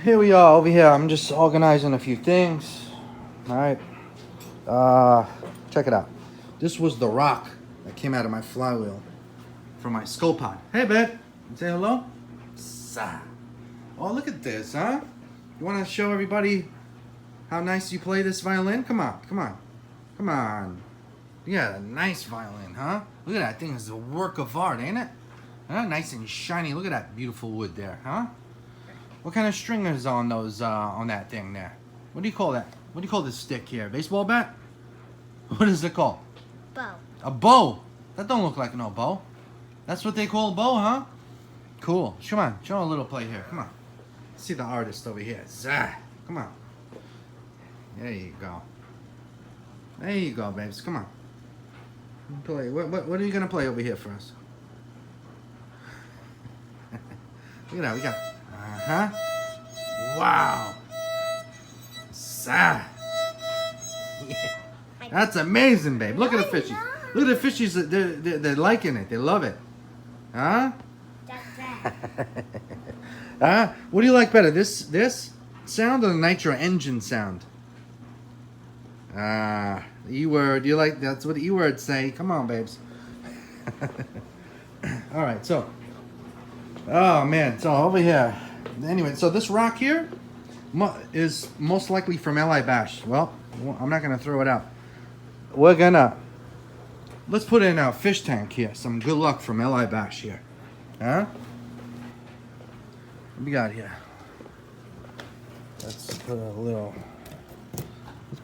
here we are over here. I'm just organizing a few things. All right. Check it out. This was the rock that came out of my flywheel from my skull pod. Hey, babe. Say hello. Sa. Oh, look at this, huh? You want to show everybody how nice you play this violin? Come on, come on, come on. You got a nice violin, huh? Look at that thing. It's a work of art, ain't it? Huh? Nice and shiny. Look at that beautiful wood there, huh? What kind of string is on those on that thing there? What do you call that? What do you call this stick here? Baseball bat? What is it called? Bow. A bow. That don't look like no bow. That's what they call a bow, huh? Cool. Come on, show a little play here. Come on. See the artist over here. Zah. Come on. There you go. There you go, babes. Come on. Play. What are you gonna play over here for us? Look at that. We got. Wow. Zah. Yeah. That's amazing, babe. Look at the fishies. Look at the fishies. They're liking it. They love it. Huh? Huh? What do you like better? This sound or the nitro engine sound? The E-word. Do you like that's what the E-words say? Come on, babes. All right, so. Oh man, so over here. Anyway, so this rock here is most likely from Li Bash. Well, I'm not gonna throw it out. Let's put in a fish tank here. Some good luck from Li Bash here. Huh? What we got here? Let's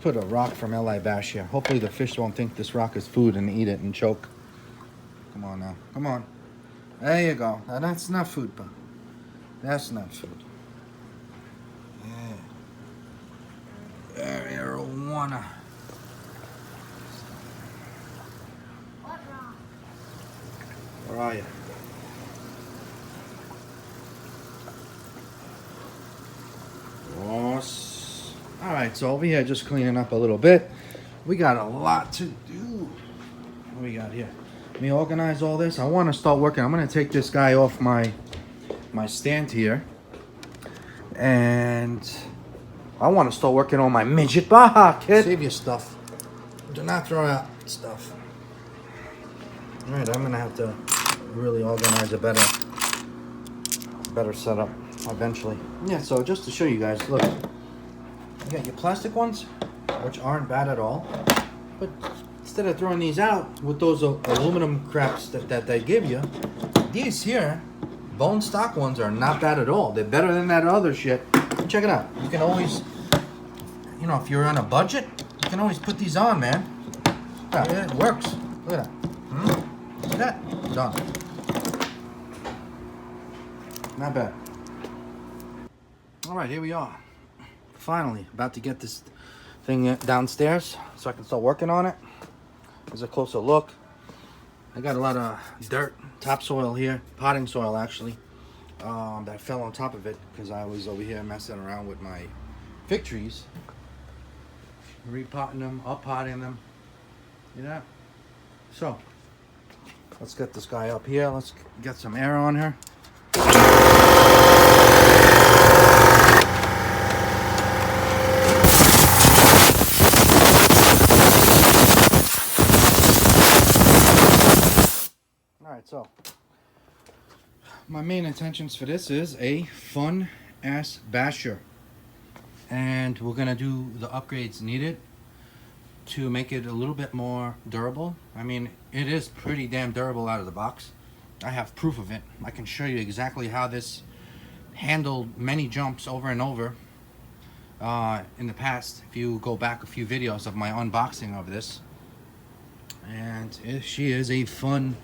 put a rock from Li Bash here. Hopefully the fish won't think this rock is food and eat it and choke. Come on now. Come on. There you go. Now that's not food, but that's not food. Yeah. Marijuana. Where are you? All right, so over here, just cleaning up a little bit. We got a lot to do. What we got here? Let me organize all this. I want to start working. I'm going to take this guy off my stand here. And I want to start working on my midget Baja, kid. Save your stuff. Do not throw out stuff. All right, I'm going to have to really organize a better setup eventually. Yeah, so just to show you guys, look. You got your plastic ones, which aren't bad at all. But instead of throwing these out with those aluminum craps that they give you, these here, bone stock ones are not bad at all. They're better than that other shit. Check it out. You can always, you know, if you're on a budget, you can always put these on, man. Yeah, it works. Look at that. See that? Done. Not bad. All right, here we are. Finally, about to get this thing downstairs so I can start working on it. Here's a closer look. I got a lot of dirt, topsoil here, potting soil actually, that fell on top of it because I was over here messing around with my fig trees. Repotting them, up-potting them, you know? So, let's get this guy up here. Let's get some air on her. So, my main intentions for this is a fun ass basher, and we're gonna do the upgrades needed to make it a little bit more durable. I mean, it is pretty damn durable out of the box. I have proof of it. I can show you exactly how this handled many jumps over and over in the past. If you go back a few videos of my unboxing of this, and she is a fun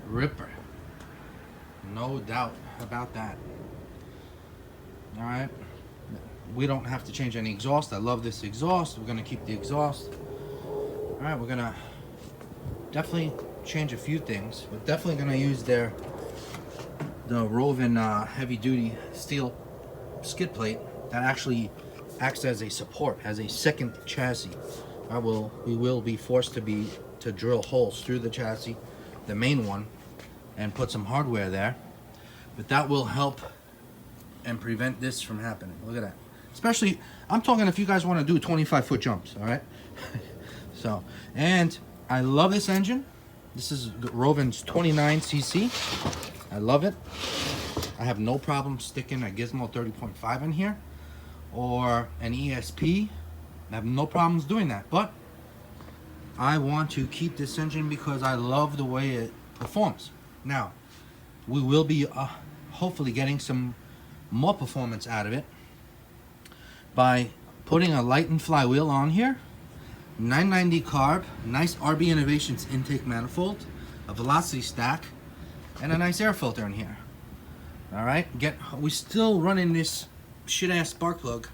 ripper, no doubt about that. All right, we don't have to change any exhaust. I love this exhaust. We're gonna keep the exhaust. All right, we're gonna definitely change a few things. We're definitely gonna use the Roven heavy duty steel skid plate that actually acts as a support, as a second chassis. We will be forced to drill holes through the chassis, the main one, and put some hardware there, but that will help and prevent this from happening. Look at that. Especially, I'm talking if you guys want to do 25-foot jumps, all right? So, and I love this engine. This is Rovin's 29cc. I love it. I have no problem sticking a Gizmo 30.5 in here or an ESP. I have no problems doing that, but I want to keep this engine because I love the way it performs. Now, we will be hopefully getting some more performance out of it by putting a Lighten flywheel on here, 990 carb, nice RB Innovations intake manifold, a velocity stack, and a nice air filter in here. All right, we still running this shit ass spark plug.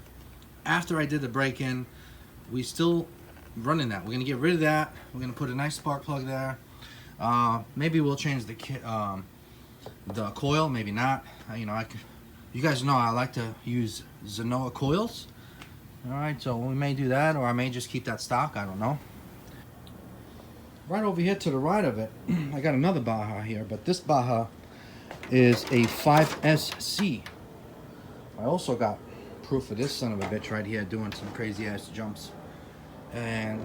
After I did the break-in, we still running that. We're gonna get rid of that. We're gonna put a nice spark plug there. Maybe we'll change the coil. Maybe not. You guys know I like to use Zenoa coils. All right, so we may do that, or I may just keep that stock. I don't know. Right over here to the right of it, I got another Baja here, but this Baja is a 5SC. I also got proof of this son of a bitch right here doing some crazy ass jumps. And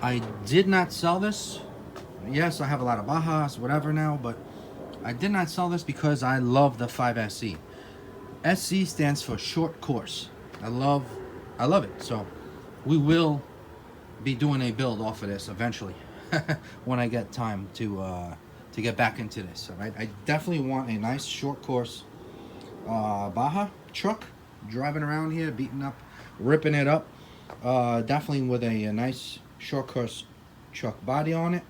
I did not sell this. Yes, I have a lot of Bajas, whatever now, but I did not sell this because I love the 5SC. SC stands for short course. I love it. So we will be doing a build off of this eventually when I get time to get back into this. All right, I definitely want a nice short course Baja truck driving around here, beating up, ripping it up. Definitely with a nice short course truck body on it,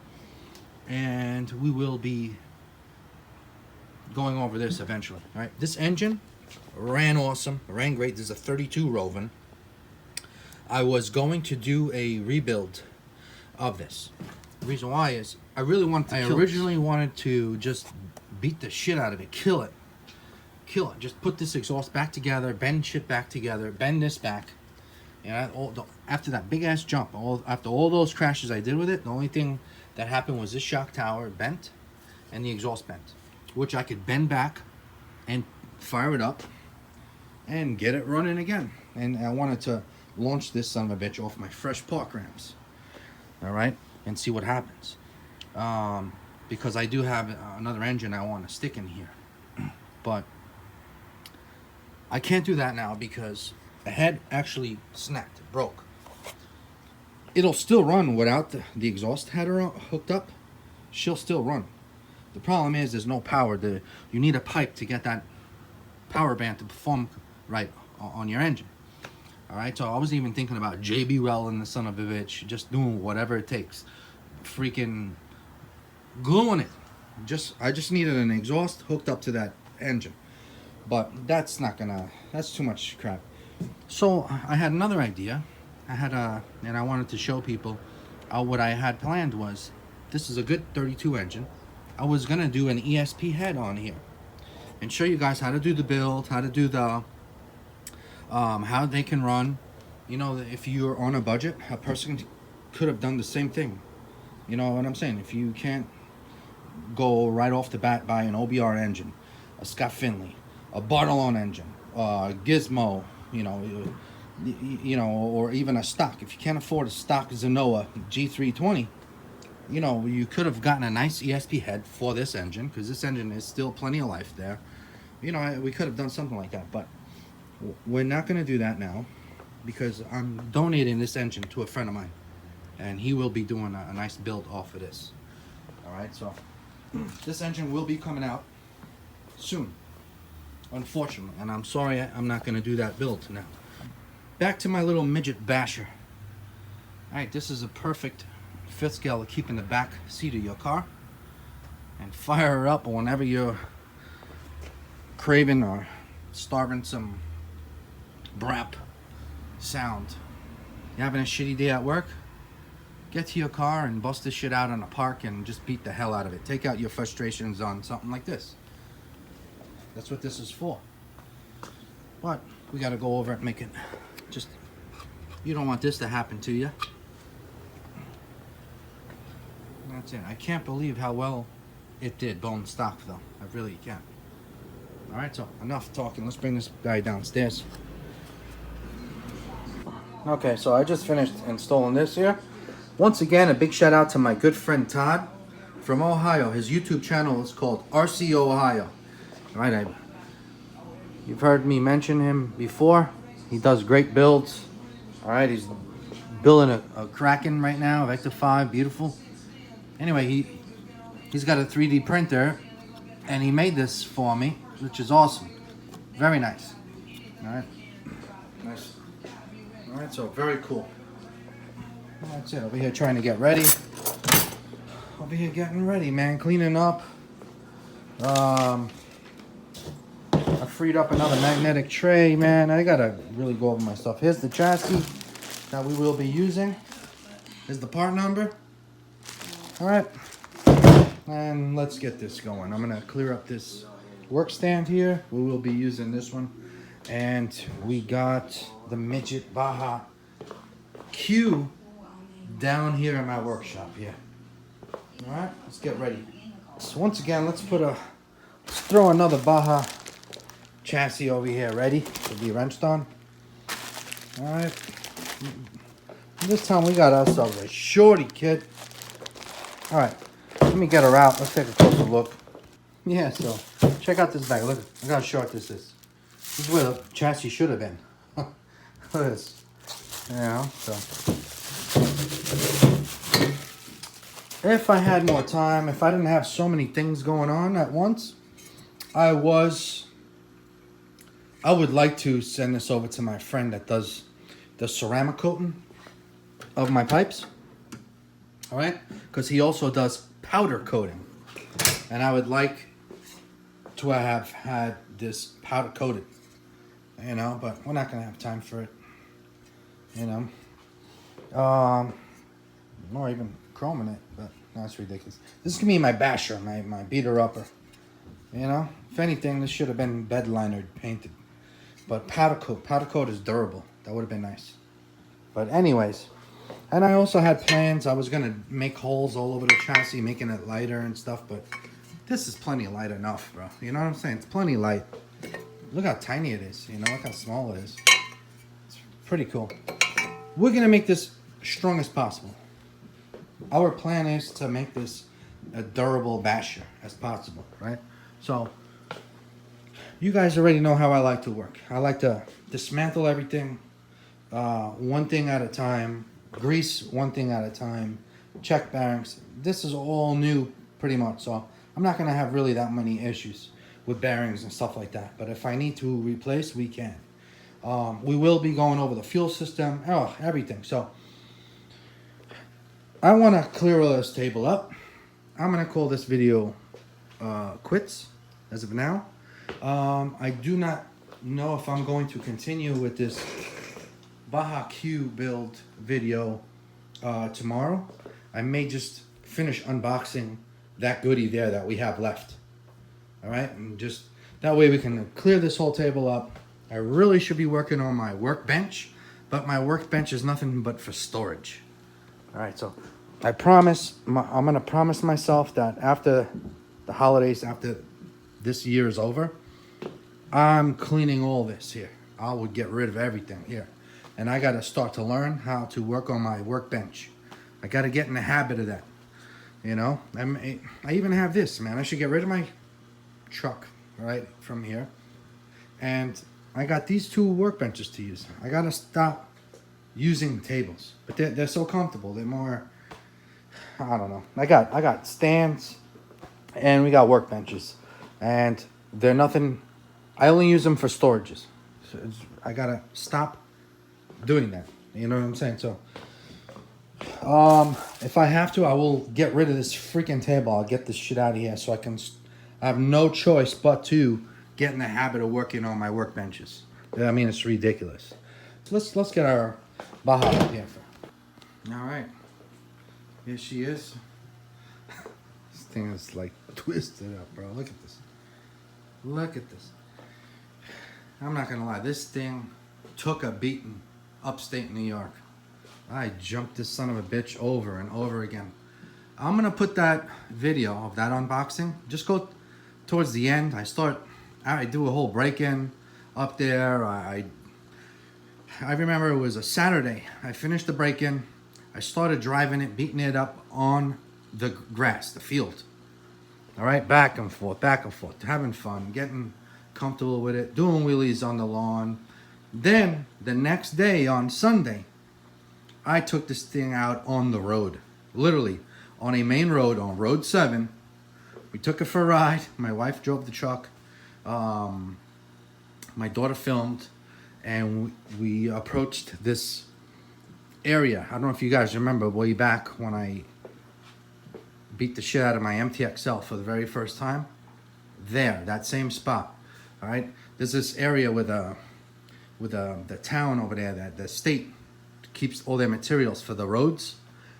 and we will be going over this eventually. All right, this engine ran awesome, ran great. This is a 32 Rovin. I was going to do a rebuild of this. The reason why is I originally wanted to just beat the shit out of it, kill it, just put this exhaust back together, bend shit back together, bend this back. And after that big ass jump, after all those crashes I did with it, the only thing that happened was this shock tower bent and the exhaust bent, which I could bend back and fire it up and get it running again. And I wanted to launch this son of a bitch off my fresh park ramps, all right, and see what happens. Because I do have another engine I want to stick in here, but I can't do that now because the head actually snapped, broke. It'll still run without the exhaust header hooked up. She'll still run. The problem is there's no power. You need a pipe to get that power band to perform right on your engine. All right, so I was even thinking about JB Welling, the son of a bitch, just doing whatever it takes, freaking gluing it. I just needed an exhaust hooked up to that engine, but that's too much crap. So I had another idea. And I wanted to show people what I had planned was, this is a good 32 engine. I was gonna do an ESP head on here and show you guys how to do the build, how to do the how they can run. You know, if you're on a budget, a person could have done the same thing. You know what I'm saying? If you can't go right off the bat buy an OBR engine, a Scott Finley, a Bartolone engine, Gizmo, you know, or even a stock. If you can't afford a stock Zenoa G320, you know, you could have gotten a nice ESP head for this engine, because this engine is still plenty of life there. You know, we could have done something like that, but we're not going to do that now because I'm donating this engine to a friend of mine, and he will be doing a nice build off of this. All right, so this engine will be coming out soon, unfortunately, and I'm sorry I'm not going to do that build now. Back to my little midget basher. All right, this is a perfect fifth scale to keep in the back seat of your car and fire her up whenever you're craving or starving some brap sound. You having a shitty day at work? Get to your car and bust this shit out on a park and just beat the hell out of it. Take out your frustrations on something like this. That's what this is for. But we got to go over it and make it just, you don't want this to happen to you. That's it. I can't believe how well it did bone stock though. I really can't. All right, so enough talking. Let's bring this guy downstairs. Okay, so I just finished installing this here. Once again, a big shout out to my good friend Todd from Ohio. His YouTube channel is called RCO Ohio. All right, you've heard me mention him before. He does great builds. All right, he's building a Kraken right now, Vector 5, beautiful. Anyway, he's got a 3D printer, and he made this for me, which is awesome. Very nice. All right, nice. All right, so very cool. That's it. Over here trying to get ready. Over here getting ready, man. Cleaning up. I freed up another magnetic tray, man. I gotta really go over my stuff. Here's the chassis that we will be using. Here's the part number. All right, and let's get this going. I'm gonna clear up this work stand here. We will be using this one, and we got the midget Baja Q down here in my workshop here. All right, let's get ready. So once again, let's throw another Baja chassis over here ready to be wrenched on. All right, this time we got ourselves a Shorty kit. All right, let me get her out. Let's take a closer look. Yeah, so check out this bag. Look how short this is. This is where the chassis should have been. Look at this. You know, so if I had more time, if I didn't have so many things going on at once, I would like to send this over to my friend that does the ceramic coating of my pipes. All right, because he also does powder coating, and I would like to have had this powder coated, you know, but we're not gonna have time for it, you know, or even chroming it, but that's ridiculous. This is gonna be my basher, my beater upper, you know. If anything, this should have been bed liner painted, but powder coat is durable. That would have been nice. But anyways, and I also had plans. I was gonna make holes all over the chassis, making it lighter and stuff, but this is plenty light enough, bro. You know what I'm saying? It's plenty light. Look how tiny it is, you know, look how small it is. It's pretty cool. We're gonna make this strong as possible. Our plan is to make this a durable basher as possible, right? So you guys already know how I like to work. I like to dismantle everything one thing at a time, grease one thing at a time, check bearings. This is all new pretty much, so I'm not gonna have really that many issues with bearings and stuff like that. But if I need to replace, we can. We will be going over the fuel system, everything. So I want to clear all this table up. I'm gonna call this video quits as of now. I do not know if I'm going to continue with this Baja Q build video tomorrow. I may just finish unboxing that goodie there that we have left. All right, and just that way we can clear this whole table up. I really should be working on my workbench, but my workbench is nothing but for storage. All right, so I promise, I'm gonna promise myself that after the holidays, after this year is over, I'm cleaning all this here. I will get rid of everything here. And I gotta start to learn how to work on my workbench. I gotta get in the habit of that. You know, I even have this, man. I should get rid of my truck, right, from here. And I got these two workbenches to use. I gotta stop using tables. But they're so comfortable. They're more, I don't know. I got stands and we got workbenches. And they're nothing, I only use them for storages. So I gotta stop doing that. You know what I'm saying? So if I have to, I will get rid of this freaking table. I'll get this shit out of here so I have no choice but to get in the habit of working on my workbenches. I mean, it's ridiculous. So let's get our Baja up here. All right, here she is. This thing is like twisted up, bro. Look at this. Look at this. I'm not gonna lie, this thing took a beating upstate New York. I jumped this son of a bitch over and over again. I'm gonna put that video of that unboxing. Just go towards the end. I start I do a whole break-in up there. I remember it was a Saturday. I finished the break-in. I started driving it, beating it up on the grass, the field. All right, back and forth, having fun, getting comfortable with it, doing wheelies on the lawn. Then the next day on Sunday, I took this thing out on the road, literally on a main road, on Road 7. We took it for a ride. My wife drove the truck. My daughter filmed, and we approached this area. I don't know if you guys remember way back when I beat the shit out of my MTXL for the very first time. There, that same spot. All right, there's this area with the town over there, that the state keeps all their materials for the roads,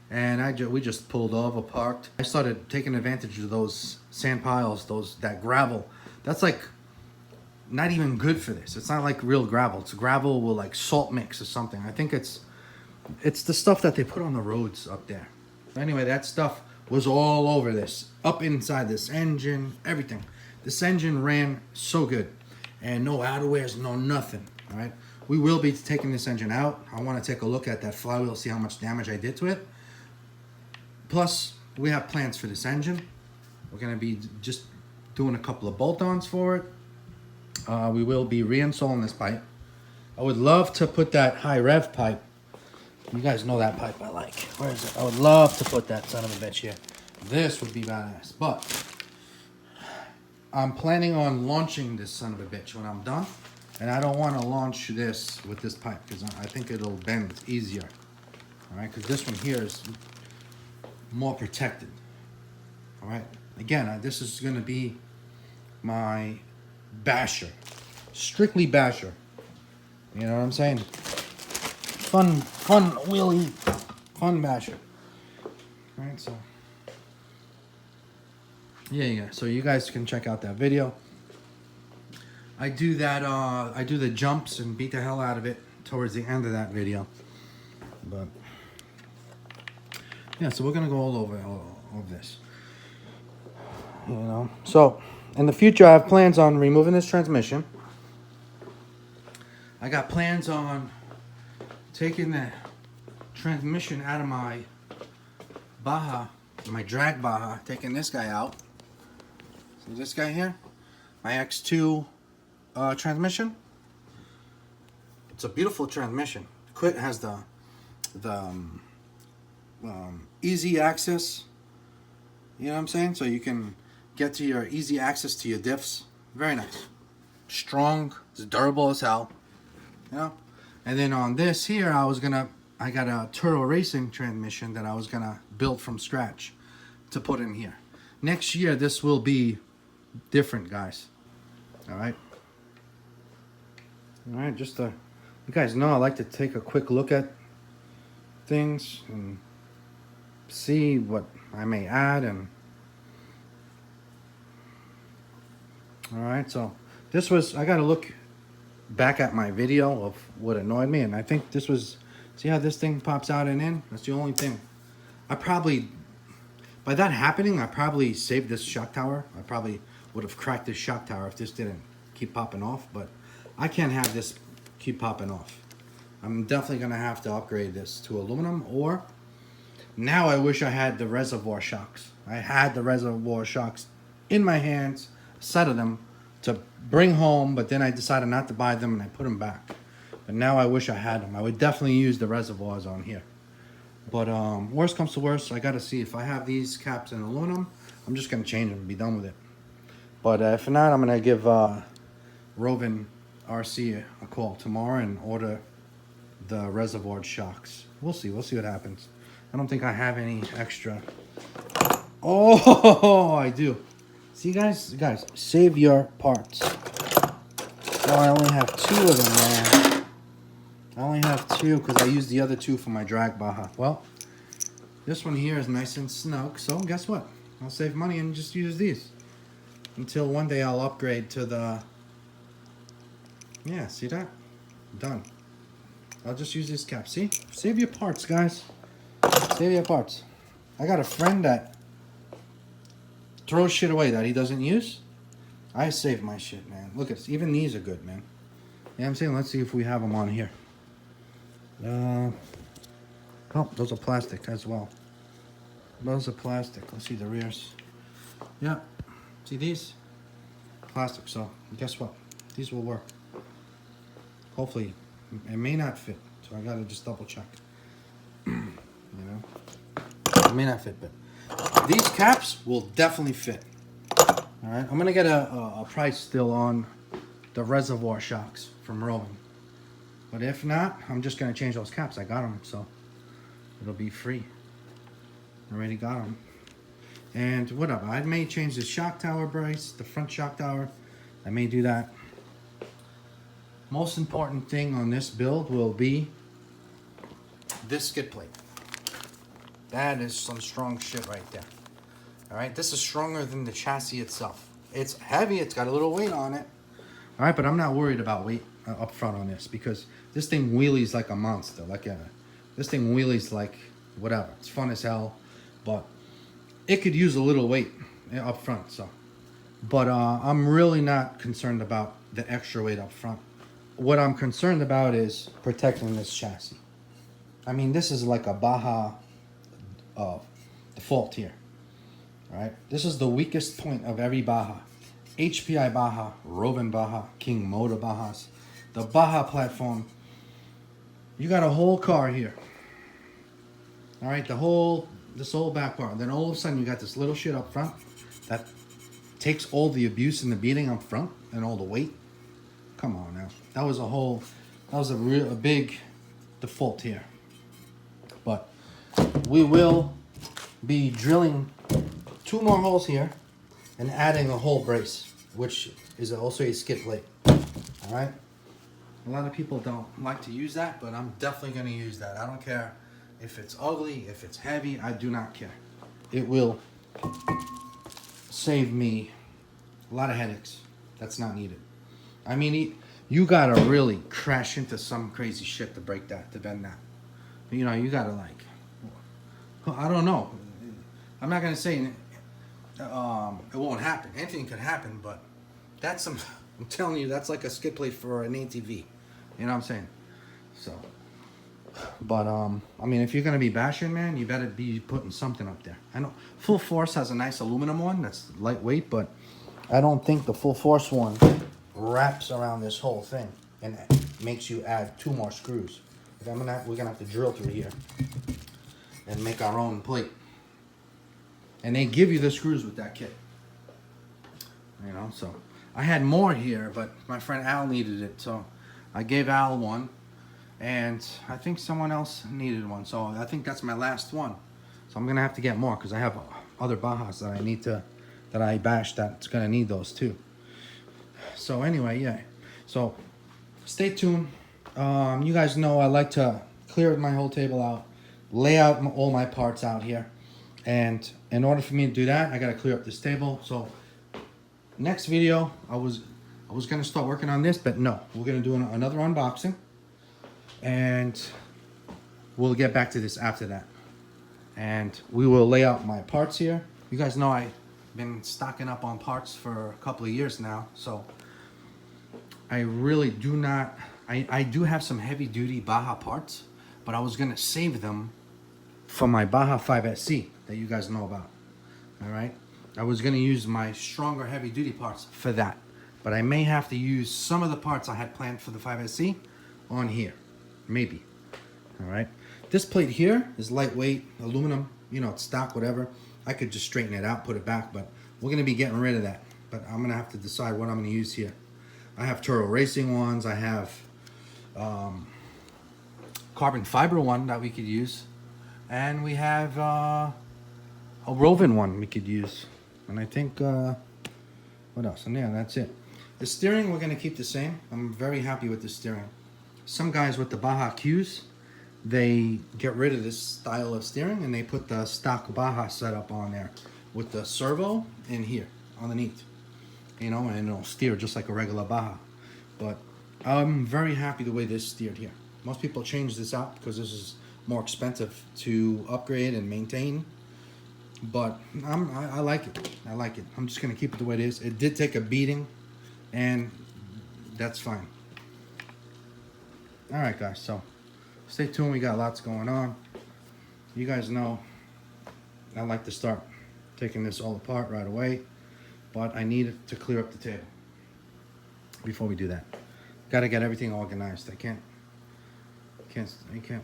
and we just pulled over, parked. I started taking advantage of those sand piles, that gravel. That's like not even good for this. It's not like real gravel. It's gravel with like salt mix or something. I think it's the stuff that they put on the roads up there. Anyway, that stuff was all over this, up inside this engine, everything. This engine ran so good, and no outerwears, no nothing. All right, we will be taking this engine out. I want to take a look at that flywheel, see how much damage I did to it. Plus, we have plans for this engine. We're gonna be just doing a couple of bolt-ons for it. We will be reinstalling this pipe. I would love to put that high rev pipe. You guys know that pipe I like. Where is it? I would love to put that son of a bitch here. This would be badass. But I'm planning on launching this son of a bitch when I'm done. And I don't want to launch this with this pipe because I think it'll bend easier. All right, because this one here is more protected. All right. Again, this is going to be my basher. Strictly basher. You know what I'm saying? Fun wheelie, fun basher. All right, so yeah. So you guys can check out that video. I do that. I do the jumps and beat the hell out of it towards the end of that video. But yeah, so we're gonna go all over this. You know. So in the future, I have plans on removing this transmission. I got plans on taking the transmission out of my Baja, my drag Baja, taking this guy out. See this guy here? My X2 transmission. It's a beautiful transmission. It has the easy access. You know what I'm saying? So you can get to your easy access to your diffs. Very nice. Strong. It's durable as hell. You know? And then on this here, I got a Turbo Racing transmission that I was gonna build from scratch to put in here. Next year, this will be different, guys. All right. All right, just you guys know I like to take a quick look at things and see what I may add. And all right, so this was, I got to look back at my video of what annoyed me, and I think this was, see how this thing pops out and in? That's the only thing. I probably, by that happening, I probably saved this shock tower. I probably would have cracked this shock tower if this didn't keep popping off, but I can't have this keep popping off. I'm definitely gonna have to upgrade this to aluminum, or now I wish I had the reservoir shocks. I had the reservoir shocks in my hands, a set of them, to bring home, but then I decided not to buy them and I put them back. But now I wish I had them. I would definitely use the reservoirs on here. But worst comes to worst, I gotta see if I have these caps in aluminum, I'm just gonna change them and be done with it. But if not, I'm gonna give Rovin RC a call tomorrow and order the reservoir shocks. We'll see what happens. I don't think I have any extra. Oh, I do. See, guys, save your parts. Oh, I only have 2 of them, man. I only have 2 because I used the other 2 for my drag Baja. Well, this one here is nice and snug, so guess what? I'll save money and just use these. Until one day I'll upgrade to the... Yeah, see that? Done. I'll just use this cap. See? Save your parts, guys. Save your parts. I got a friend that throws shit away that he doesn't use. I saved my shit, man. Look at this. Even these are good, man. Yeah, I'm saying, let's see if we have them on here. Oh, those are plastic as well. Those are plastic. Let's see the rears. Yeah, see these? Plastic, so guess what? These will work. Hopefully, it may not fit, so I gotta just double check. You know? It may not fit, but these caps will definitely fit. Alright, I'm gonna get a price still on the reservoir shocks from Rowan. But if not, I'm just gonna change those caps. I got them, so it'll be free. I already got them. And whatever, I may change the shock tower brace, the front shock tower. I may do that. Most important thing on this build will be this skid plate. That is some strong shit right there. Alright, this is stronger than the chassis itself. It's heavy, it's got a little weight on it. Alright, but I'm not worried about weight up front on this because this thing wheelies like a monster. This thing wheelies like whatever. It's fun as hell, but it could use a little weight up front. So, but I'm really not concerned about the extra weight up front. What I'm concerned about is protecting this chassis. I mean, this is like a Baja default here. All right, this is the weakest point of every Baja. HPI Baja, Rowan Baja, King Motor Bajas. The Baja platform, you got a whole car here. All right, this whole back bar. Then all of a sudden you got this little shit up front that takes all the abuse and the beating up front and all the weight. Come on now. That was a big default here. But we will be drilling 2 more holes here and adding a whole brace, which is also a skid plate. All right. A lot of people don't like to use that, but I'm definitely going to use that. I don't care if it's ugly, if it's heavy. I do not care. It will save me a lot of headaches. That's not needed. I mean, you gotta really crash into some crazy shit to break that, to bend that. You know, you gotta like, I don't know. I'm not gonna say it won't happen. Anything could happen, but that's some. I'm telling you, that's like a skid plate for an ATV. You know what I'm saying? So, but I mean, if you're gonna be bashing, man, you better be putting something up there. I know Full Force has a nice aluminum one that's lightweight, but I don't think the Full Force one wraps around this whole thing and makes you add 2 more screws. We're gonna have to drill through here and make our own plate. And they give you the screws with that kit. You know, so I had more here, but my friend Al needed it, so I gave Al one, and I think someone else needed one, so I think that's my last one. So I'm gonna have to get more because I have other Bajas that I need to, that I bashed that's gonna need those too. So anyway, yeah. So stay tuned. You guys know I like to clear my whole table out, lay out all my parts out here, and in order for me to do that, I gotta clear up this table. So next video, I was gonna start working on this, but no, we're gonna do another unboxing, and we'll get back to this after that. And we will lay out my parts here. You guys know I've been stocking up on parts for a couple of years now, so I really do not. I do have some heavy duty Baja parts, but I was gonna save them for my Baja 5SC that you guys know about. All right, I was gonna use my stronger heavy duty parts for that, but I may have to use some of the parts I had planned for the 5SC on here, maybe. All right, this plate here is lightweight aluminum, you know, it's stock, whatever. I could just straighten it out, put it back, but we're gonna be getting rid of that. But I'm gonna have to decide what I'm gonna use here. I have Turo Racing ones, I have carbon fiber one that we could use, and we have a Rowan one we could use, and I think what else? And yeah, that's it. The steering we're gonna keep the same. I'm very happy with the steering. Some guys with the Baja Qs, they get rid of this style of steering and they put the stock Baja setup on there with the servo in here underneath, you know, and it'll steer just like a regular Baja. But I'm very happy the way this steered here. Most people change this out because this is more expensive to upgrade and maintain. But I like it. I like it. I'm just gonna keep it the way it is. It did take a beating, and that's fine. All right, guys. So stay tuned. We got lots going on. You guys know I like to start taking this all apart right away, but I need to clear up the table before we do that. Got to get everything organized. I can't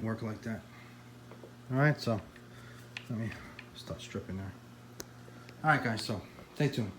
work like that. All right, so let me start stripping there. All right, guys, so stay tuned.